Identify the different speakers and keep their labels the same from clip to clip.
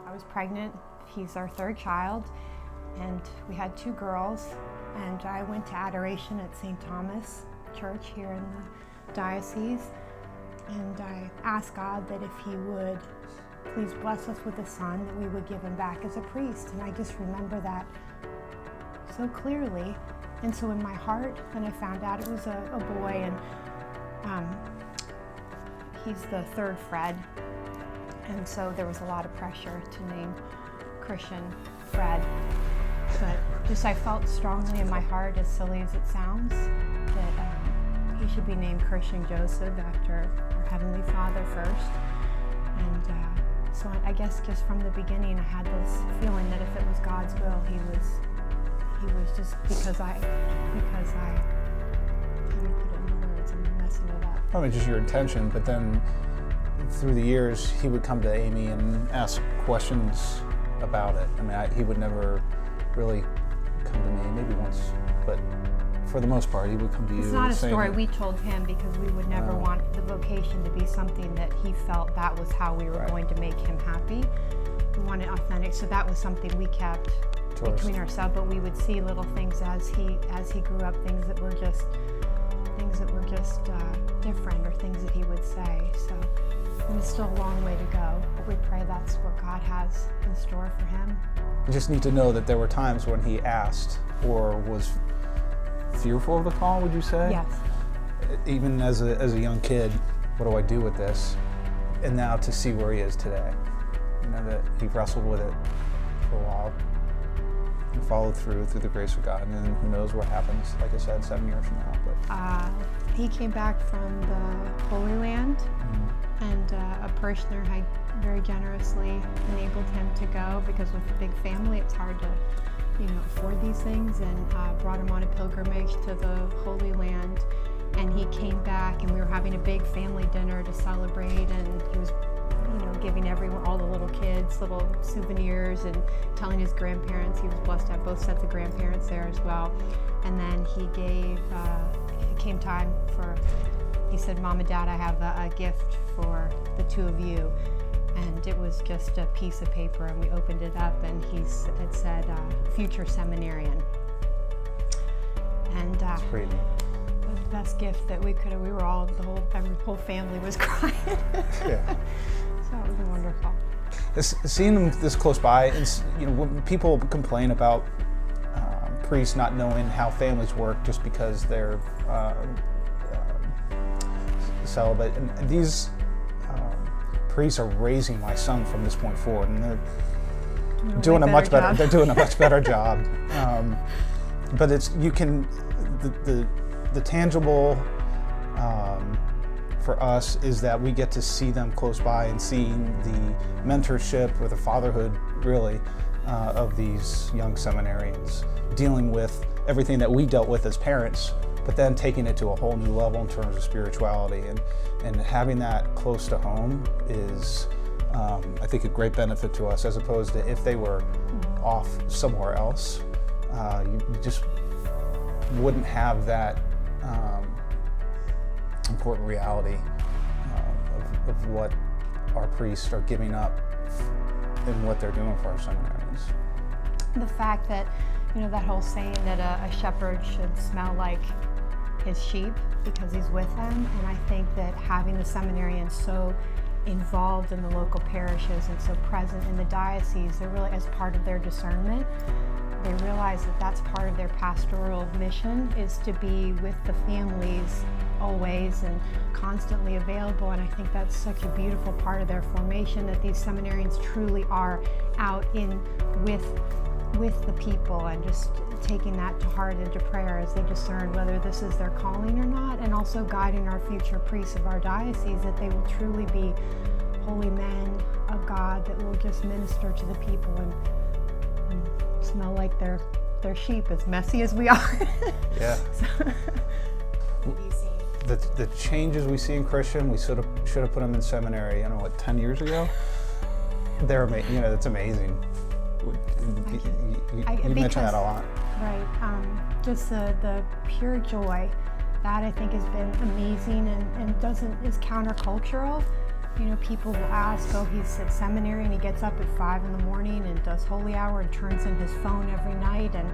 Speaker 1: I was pregnant. He's our third child, and we had 2 girls. And I went to adoration at St. Thomas Church here in the diocese. And I asked God that if he would please bless us with a son, that we would give him back as a priest. And I just remember that so clearly. And so in my heart, then I found out it was a boy, and he's the 3rd Fred. And so there was a lot of pressure to name Christian Fred. But just I felt strongly in my heart, as silly as it sounds, that he should be named Christian Joseph after our Heavenly Father first. And so I guess just from the beginning I had this feeling that if it was God's will, he was just because I can't even put it in words, I'm messing it up.
Speaker 2: Probably just your intention, but then through the years he would come to Amy and ask questions about it. I mean, he would never really come to me, maybe once, but for the most part he would come to you.
Speaker 1: It's not a story we told him, because we would never want the vocation to be something that he felt that was how we were going to make him happy. We wanted authentic, so that was something we kept between ourselves, but we would see little things as he grew up, things that were just different, or things that he would say. So there's still a long way to go, but we pray that's what God has in store for him.
Speaker 2: You just need to know that there were times when he asked or was fearful of the call, would you say?
Speaker 1: Yes.
Speaker 2: Even as a young kid, what do I do with this? And now to see where he is today, you know, that he wrestled with it for a while and followed through the grace of God, and then who knows what happens, like I said, 7 years from now. But
Speaker 1: he came back from the Holy Land, and a parishioner had very generously enabled him to go, because with a big family it's hard to afford these things, and brought him on a pilgrimage to the Holy Land. And he came back, and we were having a big family dinner to celebrate, and he was giving everyone, all the little kids, little souvenirs, and telling his grandparents. He was blessed to have both sets of grandparents there as well. And then it came time he said, "Mom and Dad, I have a gift for the 2 of you." And it was just a piece of paper, and we opened it up, and it said, "Future Seminarian." And
Speaker 2: that's pretty neat.
Speaker 1: It was the best gift that we could have. We were all, the whole family was crying.
Speaker 2: Yeah.
Speaker 1: So it was wonderful.
Speaker 2: Seeing them this close by, when people complain about priests not knowing how families work just because they're celibate, and these priests are raising my son from this point forward, and they're doing a much better. They're doing a much better job. But it's the tangible for us is that we get to see them close by, and seeing the mentorship or the fatherhood, really, of these young seminarians, dealing with everything that we dealt with as parents, but then taking it to a whole new level in terms of spirituality, and having that close to home is, I think, a great benefit to us, as opposed to if they were off somewhere else. You just wouldn't have that important reality of what our priests are giving up and what they're doing for our seminarians.
Speaker 1: The fact that, that whole saying that a shepherd should smell like his sheep because he's with them, and I think that having the seminarians so involved in the local parishes and so present in the diocese, they're really, as part of their discernment, they realize that that's part of their pastoral mission, is to be with the families always and constantly available. And I think that's such a beautiful part of their formation, that these seminarians truly are out with the people, and just taking that to heart and to prayer as they discern whether this is their calling or not, and also guiding our future priests of our diocese, that they will truly be holy men of God that will just minister to the people and smell like their sheep, as messy as we are.
Speaker 2: Yeah. The changes we see in Christian, we should have put them in seminary, 10 years ago? They're amazing. It's amazing. You mention that a lot.
Speaker 1: Right. Just the pure joy, that I think has been amazing, and is countercultural, You know, people will ask, oh, he's at seminary and he gets up at 5 in the morning and does holy hour and turns in his phone every night. And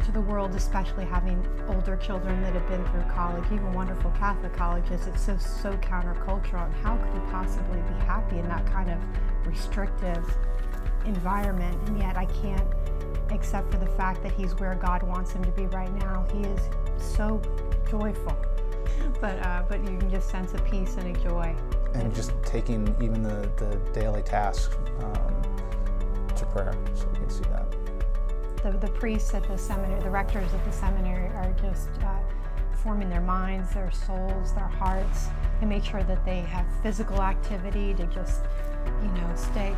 Speaker 1: to the world, especially having older children that have been through college, even wonderful Catholic colleges, it's so countercultural. And how could he possibly be happy in that kind of restrictive environment? And yet I can't accept for the fact that he's where God wants him to be right now. He is so joyful, but you can just sense a peace and a joy.
Speaker 2: And just taking even the daily tasks to prayer, so we can see that.
Speaker 1: The priests at the seminary, the rectors at the seminary are just forming their minds, their souls, their hearts. They make sure that they have physical activity to just,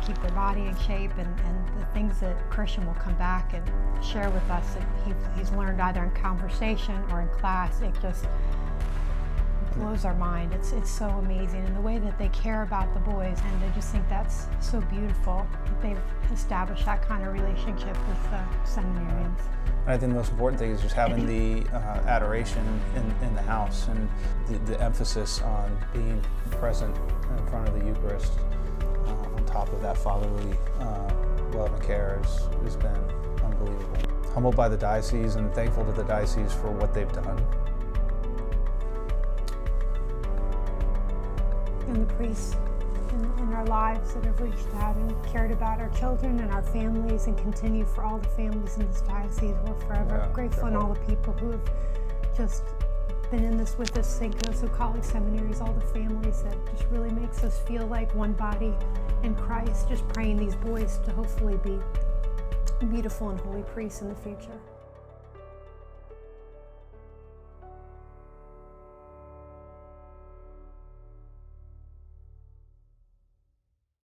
Speaker 1: keep their body in shape, and the things that Christian will come back and share with us that he's learned either in conversation or in class. It just blows our mind. It's so amazing, and the way that they care about the boys, and I just think that's so beautiful. They've established that kind of relationship with seminarians.
Speaker 2: I think the most important thing is just having the adoration in the house, and the emphasis on being present in front of the Eucharist on top of that fatherly love and care has been unbelievable. Humbled by the diocese and thankful to the diocese for what they've done.
Speaker 1: And the priests in our lives that have reached out and cared about our children and our families, and continue for all the families in this diocese. We're forever grateful, and all the people who have just been in this with us, St. Joseph College Seminaries, all the families, that just really makes us feel like one body in Christ, just praying these boys to hopefully be beautiful and holy priests in the future.